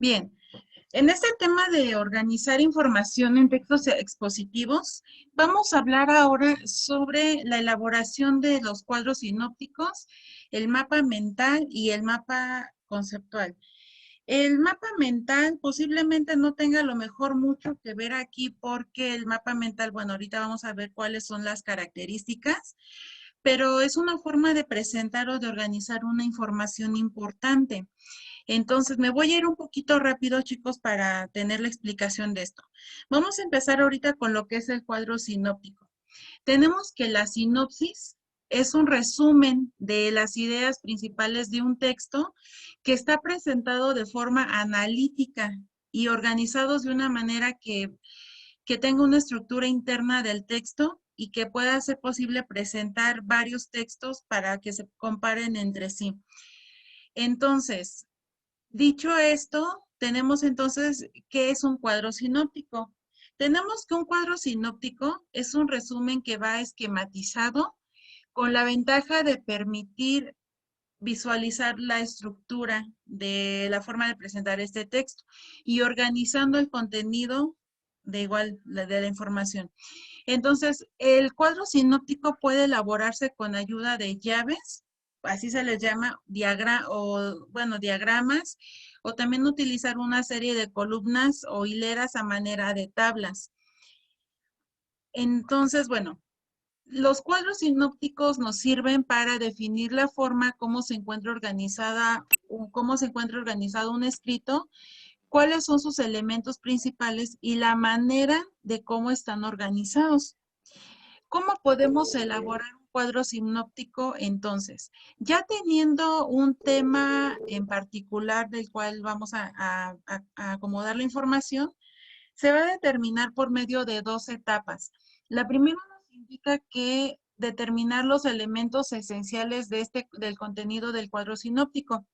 Bien, en este tema de organizar información en textos expositivos, vamos a hablar ahora sobre la elaboración de los cuadros sinópticos, el mapa mental y el mapa conceptual. El mapa mental posiblemente no tenga a lo mejor mucho que ver aquí porque el mapa mental, bueno, ahorita vamos a ver cuáles son las características, pero es una forma de presentar o de organizar una información importante. Entonces, me voy a ir un poquito rápido, chicos, para tener la explicación de esto. Vamos a empezar ahorita con lo que es el cuadro sinóptico. Tenemos que la sinopsis es un resumen de las ideas principales de un texto que está presentado de forma analítica y organizados de una manera que tenga una estructura interna del texto y que pueda ser posible presentar varios textos para que se comparen entre sí. Entonces, dicho esto, tenemos entonces, ¿qué es un cuadro sinóptico? Tenemos que un cuadro sinóptico es un resumen que va esquematizado con la ventaja de permitir visualizar la estructura de la forma de presentar este texto y organizando el contenido de la información. Entonces, el cuadro sinóptico puede elaborarse con ayuda de llaves, así se les llama, diagramas, o también utilizar una serie de columnas o hileras a manera de tablas. Entonces, bueno, los cuadros sinópticos nos sirven para definir la forma cómo se encuentra organizada o cómo se encuentra organizado un escrito, cuáles son sus elementos principales y la manera de cómo están organizados. ¿Cómo podemos elaborar un cuadro sinóptico entonces? Ya teniendo un tema en particular del cual vamos a acomodar la información, se va a determinar por medio de dos etapas. La primera nos indica que determinar los elementos esenciales del contenido del cuadro sinóptico.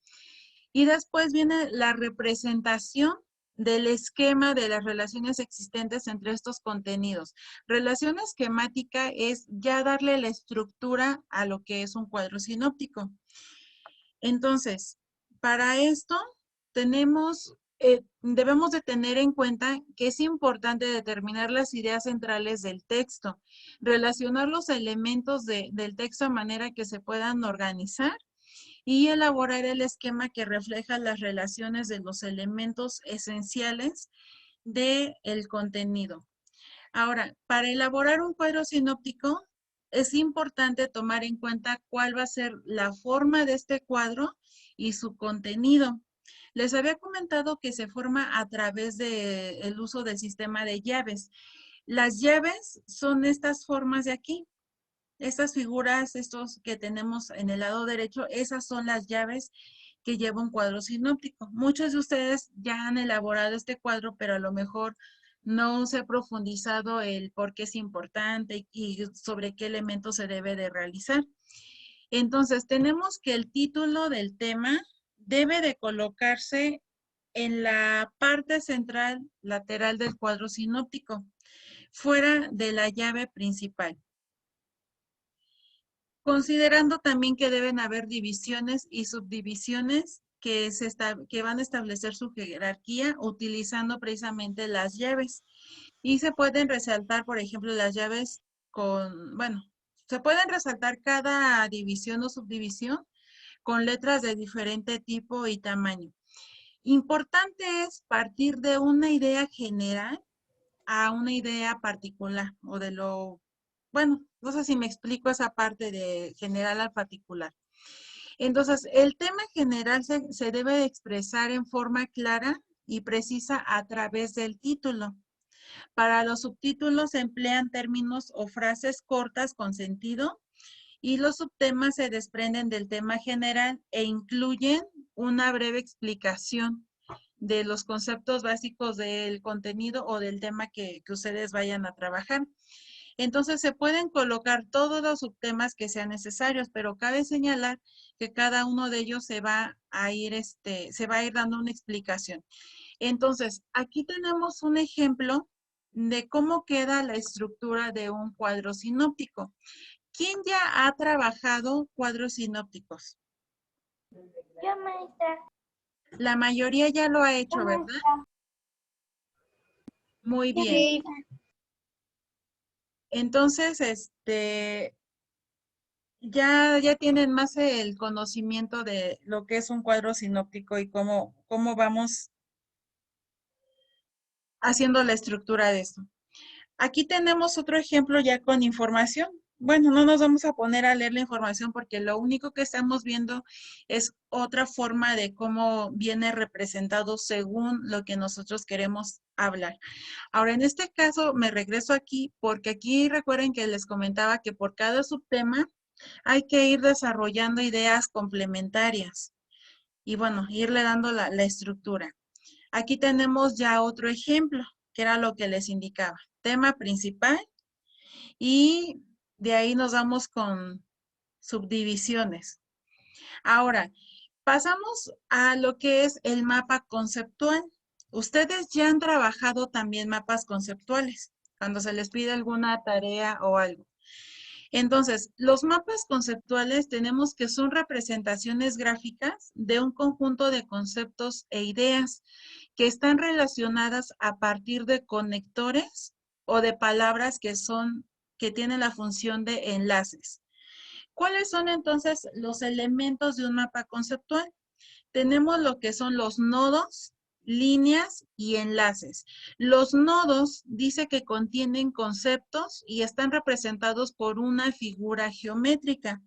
Y después viene la representación del esquema de las relaciones existentes entre estos contenidos. Relación esquemática es ya darle la estructura a lo que es un cuadro sinóptico. Entonces, para esto debemos de tener en cuenta que es importante determinar las ideas centrales del texto, relacionar los elementos del texto de manera que se puedan organizar y elaborar el esquema que refleja las relaciones de los elementos esenciales del contenido. Ahora, para elaborar un cuadro sinóptico, es importante tomar en cuenta cuál va a ser la forma de este cuadro y su contenido. Les había comentado que se forma a través del uso del sistema de llaves. Las llaves son estas formas de aquí. Estas figuras, estos que tenemos en el lado derecho, esas son las llaves que lleva un cuadro sinóptico. Muchos de ustedes ya han elaborado este cuadro, pero a lo mejor no se ha profundizado el por qué es importante y sobre qué elementos se debe de realizar. Entonces, tenemos que el título del tema debe de colocarse en la parte central lateral del cuadro sinóptico, fuera de la llave principal. Considerando también que deben haber divisiones y subdivisiones que van a establecer su jerarquía utilizando precisamente las llaves. Y se pueden resaltar, por ejemplo, las llaves se pueden resaltar cada división o subdivisión con letras de diferente tipo y tamaño. Importante es partir de una idea general a una idea particular o no sé si me explico esa parte de general al particular. Entonces, el tema general se debe expresar en forma clara y precisa a través del título. Para los subtítulos se emplean términos o frases cortas con sentido y los subtemas se desprenden del tema general e incluyen una breve explicación de los conceptos básicos del contenido o del tema que ustedes vayan a trabajar. Entonces se pueden colocar todos los subtemas que sean necesarios, pero cabe señalar que cada uno de ellos se va a ir dando una explicación. Entonces, aquí tenemos un ejemplo de cómo queda la estructura de un cuadro sinóptico. ¿Quién ya ha trabajado cuadros sinópticos? Yo, maestra. La mayoría ya lo ha hecho, La ¿verdad? maestra. Muy bien. Sí. Entonces, ya tienen más el conocimiento de lo que es un cuadro sinóptico y cómo vamos haciendo la estructura de esto. Aquí tenemos otro ejemplo ya con información. Bueno, no nos vamos a poner a leer la información porque lo único que estamos viendo es otra forma de cómo viene representado según lo que nosotros queremos hablar. Ahora, en este caso me regreso aquí porque aquí recuerden que les comentaba que por cada subtema hay que ir desarrollando ideas complementarias y bueno, irle dando la estructura. Aquí tenemos ya otro ejemplo, que era lo que les indicaba. Tema principal y de ahí nos vamos con subdivisiones. Ahora, pasamos a lo que es el mapa conceptual. Ustedes ya han trabajado también mapas conceptuales, cuando se les pide alguna tarea o algo. Entonces, los mapas conceptuales tenemos que son representaciones gráficas de un conjunto de conceptos e ideas que están relacionadas a partir de conectores o de palabras que tienen la función de enlaces. ¿Cuáles son entonces los elementos de un mapa conceptual? Tenemos lo que son los nodos, líneas y enlaces. Los nodos dice que contienen conceptos y están representados por una figura geométrica.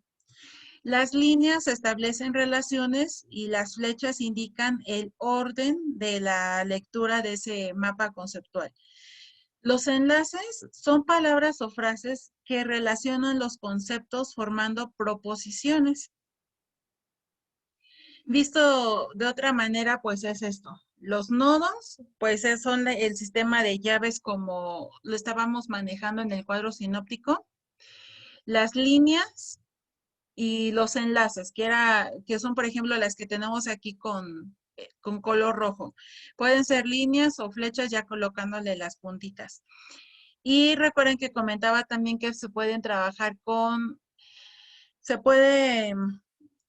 Las líneas establecen relaciones y las flechas indican el orden de la lectura de ese mapa conceptual. Los enlaces son palabras o frases que relacionan los conceptos formando proposiciones. Visto de otra manera, pues es esto. Los nodos, pues son el sistema de llaves como lo estábamos manejando en el cuadro sinóptico. Las líneas y los enlaces, que son, por ejemplo, las que tenemos aquí con color rojo. Pueden ser líneas o flechas ya colocándole las puntitas. Y recuerden que comentaba también que se pueden trabajar se puede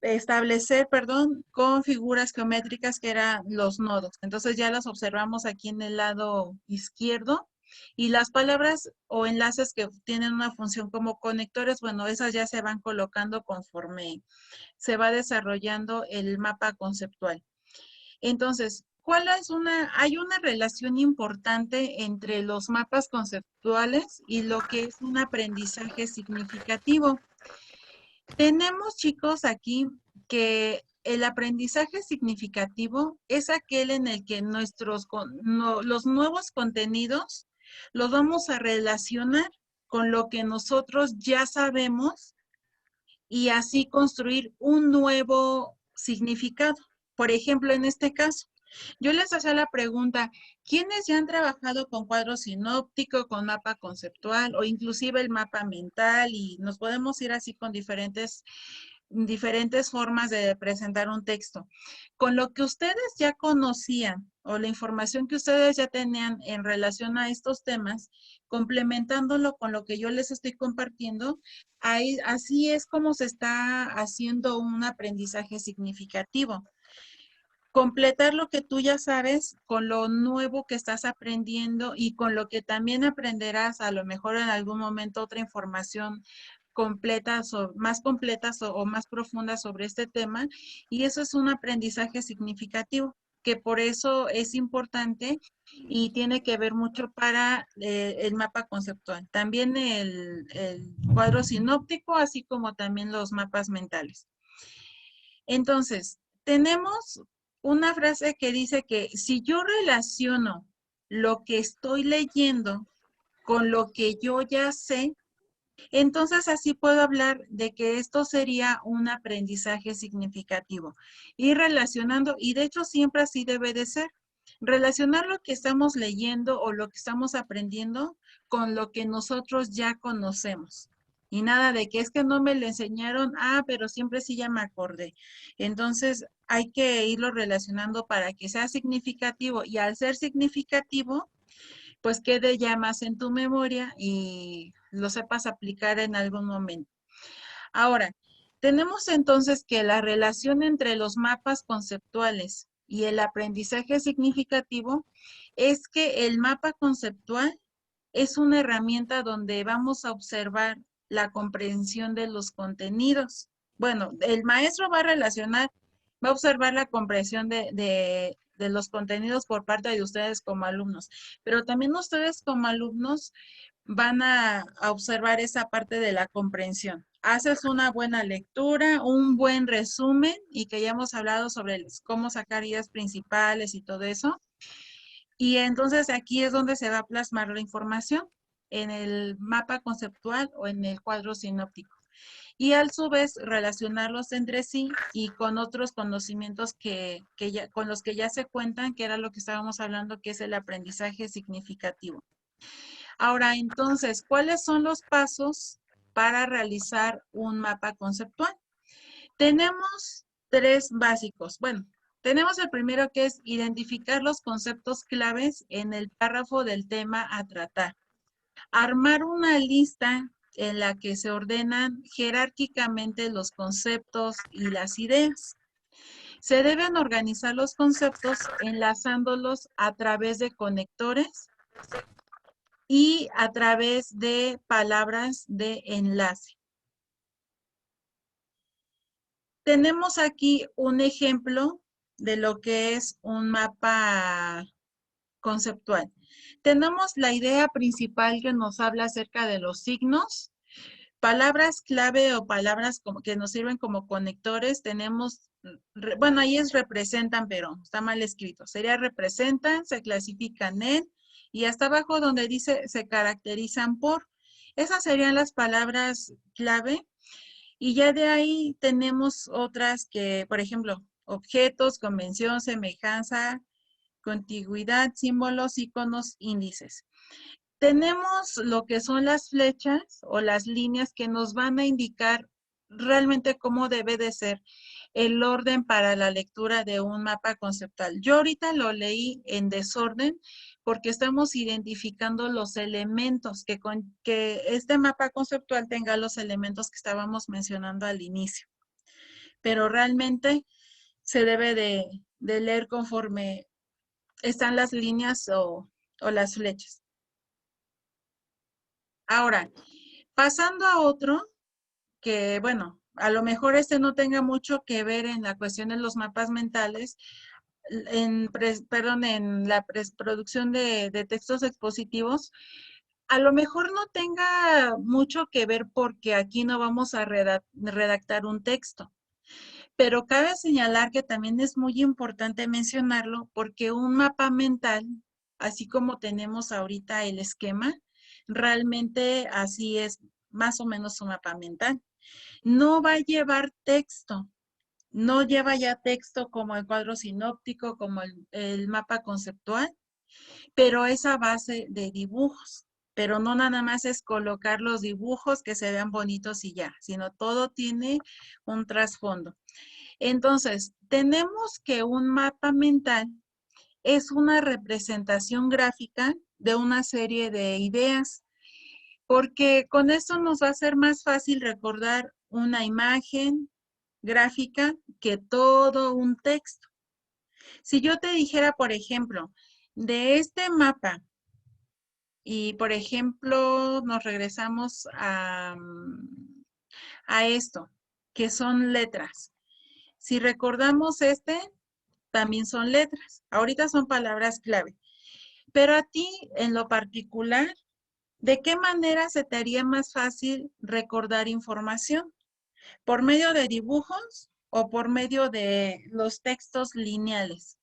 establecer, perdón, con figuras geométricas que eran los nodos. Entonces ya las observamos aquí en el lado izquierdo. Y las palabras o enlaces que tienen una función como conectores, bueno, esas ya se van colocando conforme se va desarrollando el mapa conceptual. Entonces, hay una relación importante entre los mapas conceptuales y lo que es un aprendizaje significativo. Tenemos, chicos, aquí que el aprendizaje significativo es aquel en el que los nuevos contenidos los vamos a relacionar con lo que nosotros ya sabemos y así construir un nuevo significado. Por ejemplo, en este caso, yo les hacía la pregunta, ¿quiénes ya han trabajado con cuadro sinóptico, con mapa conceptual o inclusive el mapa mental? Y nos podemos ir así con diferentes formas de presentar un texto. Con lo que ustedes ya conocían o la información que ustedes ya tenían en relación a estos temas, complementándolo con lo que yo les estoy compartiendo, así es como se está haciendo un aprendizaje significativo. Completar lo que tú ya sabes con lo nuevo que estás aprendiendo y con lo que también aprenderás a lo mejor en algún momento otra información más completas o más profundas sobre este tema. Y eso es un aprendizaje significativo, que por eso es importante y tiene que ver mucho para el mapa conceptual. También el cuadro sinóptico, así como también los mapas mentales. Entonces, tenemos una frase que dice que si yo relaciono lo que estoy leyendo con lo que yo ya sé, entonces así puedo hablar de que esto sería un aprendizaje significativo. Ir relacionando, y de hecho siempre así debe de ser, relacionar lo que estamos leyendo o lo que estamos aprendiendo con lo que nosotros ya conocemos. Y nada de que es que no me lo enseñaron, pero siempre sí ya me acordé. Entonces hay que irlo relacionando para que sea significativo y al ser significativo, pues quede ya más en tu memoria y lo sepas aplicar en algún momento. Ahora, tenemos entonces que la relación entre los mapas conceptuales y el aprendizaje significativo es que el mapa conceptual es una herramienta donde vamos a observar la comprensión de los contenidos. Bueno, el maestro va a relacionar, va a observar la comprensión de los contenidos por parte de ustedes como alumnos, pero también ustedes como alumnos van a observar esa parte de la comprensión. Haces una buena lectura, un buen resumen y que ya hemos hablado sobre cómo sacar ideas principales y todo eso. Y entonces aquí es donde se va a plasmar la información en el mapa conceptual o en el cuadro sinóptico. Y a su vez relacionarlos entre sí y con otros conocimientos con los que ya se cuentan, que era lo que estábamos hablando, que es el aprendizaje significativo. Ahora, entonces, ¿cuáles son los pasos para realizar un mapa conceptual? Tenemos tres básicos. Bueno, tenemos el primero que es identificar los conceptos claves en el párrafo del tema a tratar. Armar una lista en la que se ordenan jerárquicamente los conceptos y las ideas. Se deben organizar los conceptos enlazándolos a través de conectores y a través de palabras de enlace. Tenemos aquí un ejemplo de lo que es un mapa conceptual. Tenemos la idea principal que nos habla acerca de los signos, palabras clave o palabras que nos sirven como conectores. Tenemos, bueno, ahí es representan, pero está mal escrito. Sería representan, se clasifican en, y hasta abajo donde dice se caracterizan por. Esas serían las palabras clave. Y ya de ahí tenemos otras que, por ejemplo, objetos, convención, semejanza, contigüidad, símbolos, iconos, índices. Tenemos lo que son las flechas o las líneas que nos van a indicar realmente cómo debe de ser el orden para la lectura de un mapa conceptual. Yo ahorita lo leí en desorden porque estamos identificando los elementos, que este mapa conceptual tenga los elementos que estábamos mencionando al inicio. Pero realmente se debe de leer conforme están las líneas o las flechas. Ahora, pasando a otro, que bueno, a lo mejor este no tenga mucho que ver en la cuestión de los mapas mentales, en la producción de textos expositivos, a lo mejor no tenga mucho que ver porque aquí no vamos a redactar un texto. Pero cabe señalar que también es muy importante mencionarlo porque un mapa mental, así como tenemos ahorita el esquema, realmente así es más o menos un mapa mental. No va a llevar texto, no lleva ya texto como el cuadro sinóptico, como el mapa conceptual, pero es a base de dibujos. Pero no nada más es colocar los dibujos que se vean bonitos y ya, sino todo tiene un trasfondo. Entonces, tenemos que un mapa mental es una representación gráfica de una serie de ideas, porque con esto nos va a ser más fácil recordar una imagen gráfica que todo un texto. Si yo te dijera, por ejemplo, de este mapa, y por ejemplo nos regresamos a esto, que son letras. Si recordamos también son letras. Ahorita son palabras clave. Pero a ti, en lo particular, ¿de qué manera se te haría más fácil recordar información? ¿Por medio de dibujos o por medio de los textos lineales?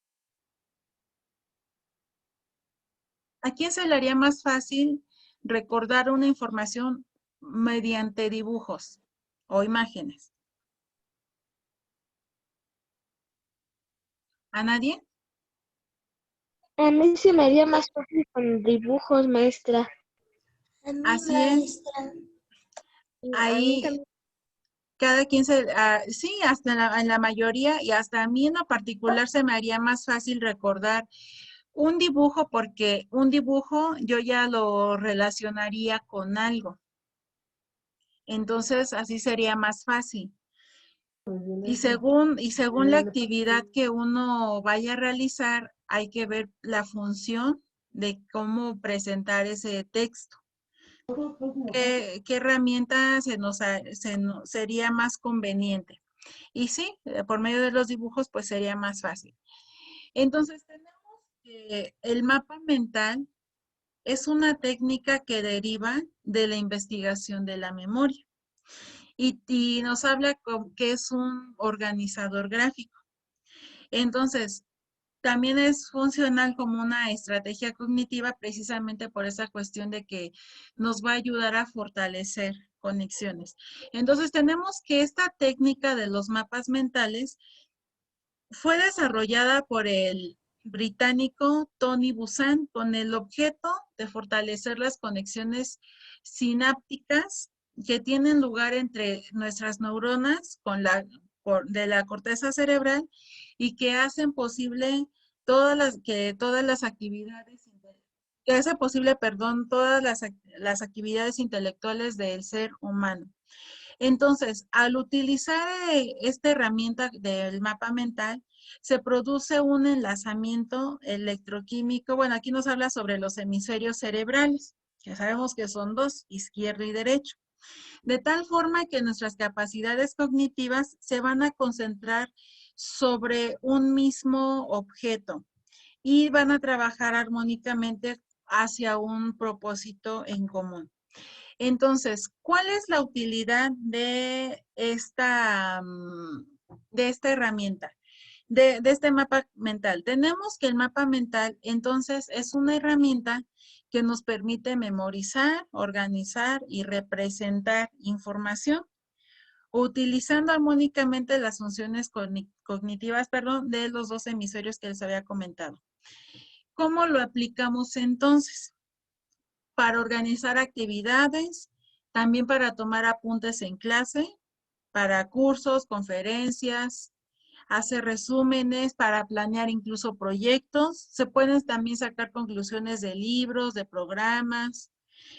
¿A quién se le haría más fácil recordar una información mediante dibujos o imágenes? ¿A nadie? A mí se me haría más fácil con dibujos, maestra. A mí, Así es. maestra. A mí Ahí también. cada quien sí, hasta en la mayoría y hasta a mí en lo particular se me haría más fácil recordar un dibujo porque un dibujo yo ya lo relacionaría con algo. Entonces así sería más fácil. Y según la actividad que uno vaya a realizar, hay que ver la función de cómo presentar ese texto. ¿Qué herramienta sería más conveniente? Y sí, por medio de los dibujos, pues sería más fácil. Entonces, tenemos que el mapa mental es una técnica que deriva de la investigación de la memoria y nos habla que es un organizador gráfico. Entonces, también es funcional como una estrategia cognitiva precisamente por esa cuestión de que nos va a ayudar a fortalecer conexiones. Entonces, tenemos que esta técnica de los mapas mentales fue desarrollada por el británico Tony Buzan con el objeto de fortalecer las conexiones sinápticas que tienen lugar entre nuestras neuronas de la corteza cerebral y que hacen posible todas las actividades, que hace posible, perdón, todas las actividades intelectuales del ser humano. Entonces, al utilizar esta herramienta del mapa mental, se produce un enlazamiento electroquímico. Bueno, aquí nos habla sobre los hemisferios cerebrales, que sabemos que son dos, izquierdo y derecho. De tal forma que nuestras capacidades cognitivas se van a concentrar sobre un mismo objeto y van a trabajar armónicamente hacia un propósito en común. Entonces, ¿cuál es la utilidad de esta herramienta, de este mapa mental? Tenemos que el mapa mental, entonces, es una herramienta que nos permite memorizar, organizar y representar información, utilizando armónicamente las funciones cognitivas, de los dos hemisferios que les había comentado. ¿Cómo lo aplicamos entonces? Para organizar actividades, también para tomar apuntes en clase, para cursos, conferencias, hacer resúmenes, para planear incluso proyectos. Se pueden también sacar conclusiones de libros, de programas,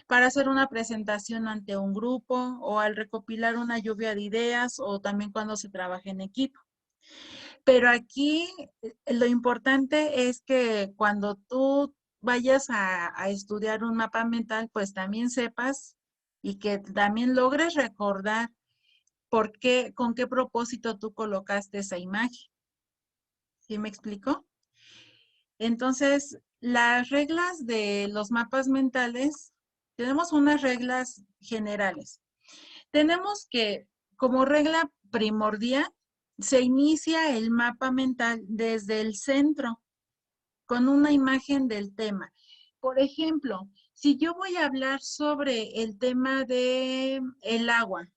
para hacer una presentación ante un grupo o al recopilar una lluvia de ideas o también cuando se trabaja en equipo. Pero aquí lo importante es que cuando tú vayas a estudiar un mapa mental, pues también sepas y que también logres recordar con qué propósito tú colocaste esa imagen. ¿Sí me explico? Entonces, las reglas de los mapas mentales, tenemos unas reglas generales. Tenemos que, como regla primordial, se inicia el mapa mental desde el centro con una imagen del tema. Por ejemplo, si yo voy a hablar sobre el tema de el agua,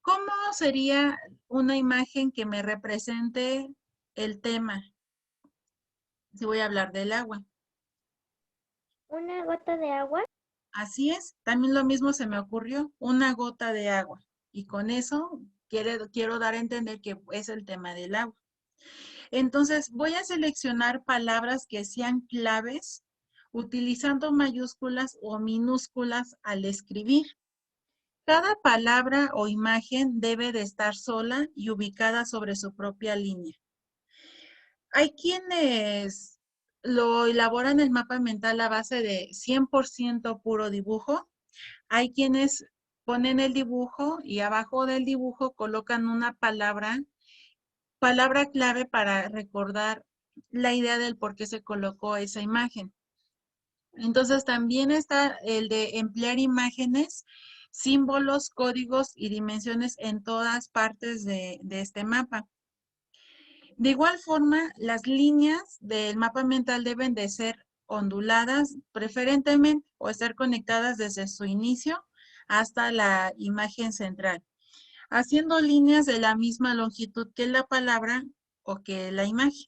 ¿cómo sería una imagen que me represente el tema si voy a hablar del agua? ¿Una gota de agua? Así es, también lo mismo se me ocurrió, una gota de agua. Y con eso quiero dar a entender que es el tema del agua. Entonces, voy a seleccionar palabras que sean claves utilizando mayúsculas o minúsculas al escribir. Cada palabra o imagen debe de estar sola y ubicada sobre su propia línea. Hay quienes lo elaboran el mapa mental a base de 100% puro dibujo. Hay quienes ponen el dibujo y abajo del dibujo colocan una palabra clave para recordar la idea del por qué se colocó esa imagen. Entonces también está el de emplear imágenes, símbolos, códigos y dimensiones en todas partes de este mapa. De igual forma, las líneas del mapa mental deben de ser onduladas preferentemente o estar conectadas desde su inicio hasta la imagen central, haciendo líneas de la misma longitud que la palabra o que la imagen.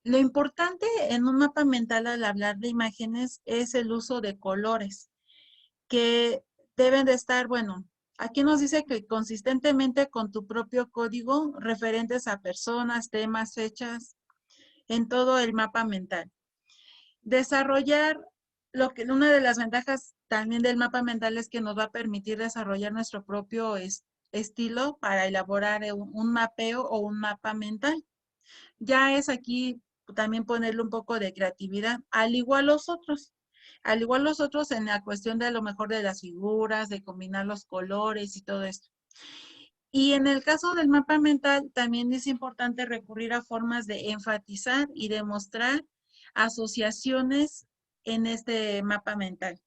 Lo importante en un mapa mental al hablar de imágenes es el uso de colores, que deben de estar, bueno, aquí nos dice que consistentemente con tu propio código referentes a personas, temas, fechas, en todo el mapa mental. Desarrollar una de las ventajas también del mapa mental es que nos va a permitir desarrollar nuestro propio estilo para elaborar un mapeo o un mapa mental. Ya es aquí también ponerle un poco de creatividad, al igual los otros. Al igual los otros en la cuestión de a lo mejor de las figuras, de combinar los colores y todo esto. Y en el caso del mapa mental, también es importante recurrir a formas de enfatizar y demostrar asociaciones en este mapa mental.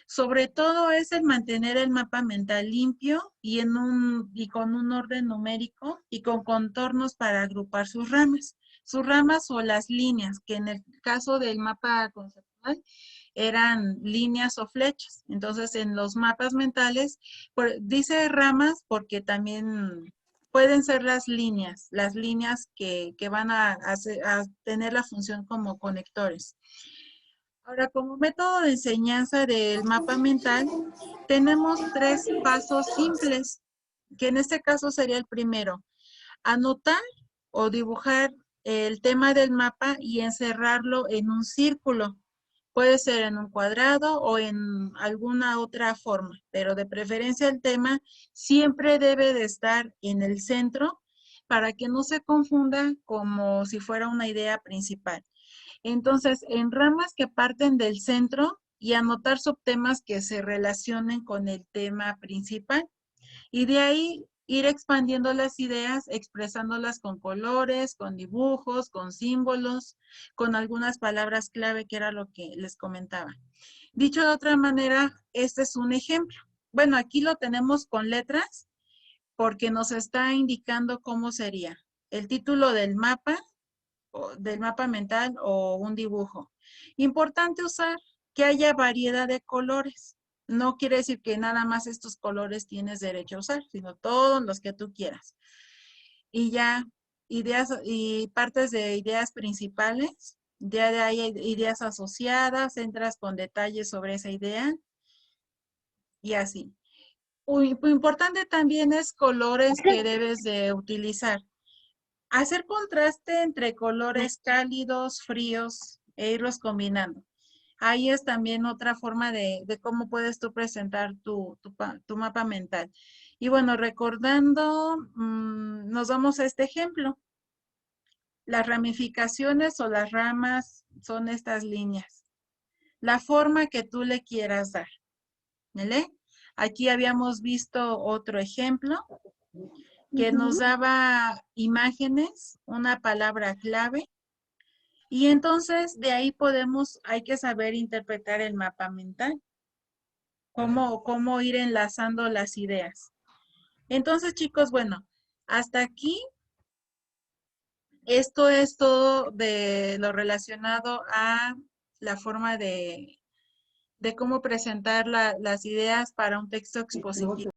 Sobre todo es el mantener el mapa mental limpio y con un orden numérico y con contornos para agrupar sus ramas o las líneas, que en el caso del mapa conceptual eran líneas o flechas. Entonces, en los mapas mentales, dice ramas porque también pueden ser las líneas que van a tener la función como conectores. Ahora, como método de enseñanza del mapa mental, tenemos 3 pasos simples, que en este caso sería el primero. Anotar o dibujar el tema del mapa y encerrarlo en un círculo. Puede ser en un cuadrado o en alguna otra forma, pero de preferencia el tema siempre debe de estar en el centro para que no se confunda como si fuera una idea principal. Entonces, en ramas que parten del centro y anotar subtemas que se relacionen con el tema principal. Y de ahí ir expandiendo las ideas, expresándolas con colores, con dibujos, con símbolos, con algunas palabras clave, que era lo que les comentaba. Dicho de otra manera, este es un ejemplo. Bueno, aquí lo tenemos con letras porque nos está indicando cómo sería el título del mapa mental o un dibujo. Importante usar que haya variedad de colores. No quiere decir que nada más estos colores tienes derecho a usar, sino todos los que tú quieras. Y ya, ideas y partes de ideas principales, ya de ahí hay ideas asociadas, entras con detalles sobre esa idea y así. Importante también es colores que debes de utilizar. Hacer contraste entre colores cálidos, fríos e irlos combinando. Ahí es también otra forma de cómo puedes tú presentar tu mapa mental. Y bueno, recordando, nos vamos a este ejemplo. Las ramificaciones o las ramas son estas líneas. La forma que tú le quieras dar. ¿Vale? Aquí habíamos visto otro ejemplo que nos daba imágenes, una palabra clave, y entonces de ahí hay que saber interpretar el mapa mental, cómo ir enlazando las ideas. Entonces, chicos, bueno, hasta aquí, esto es todo de lo relacionado a la forma de cómo presentar las ideas para un texto expositivo.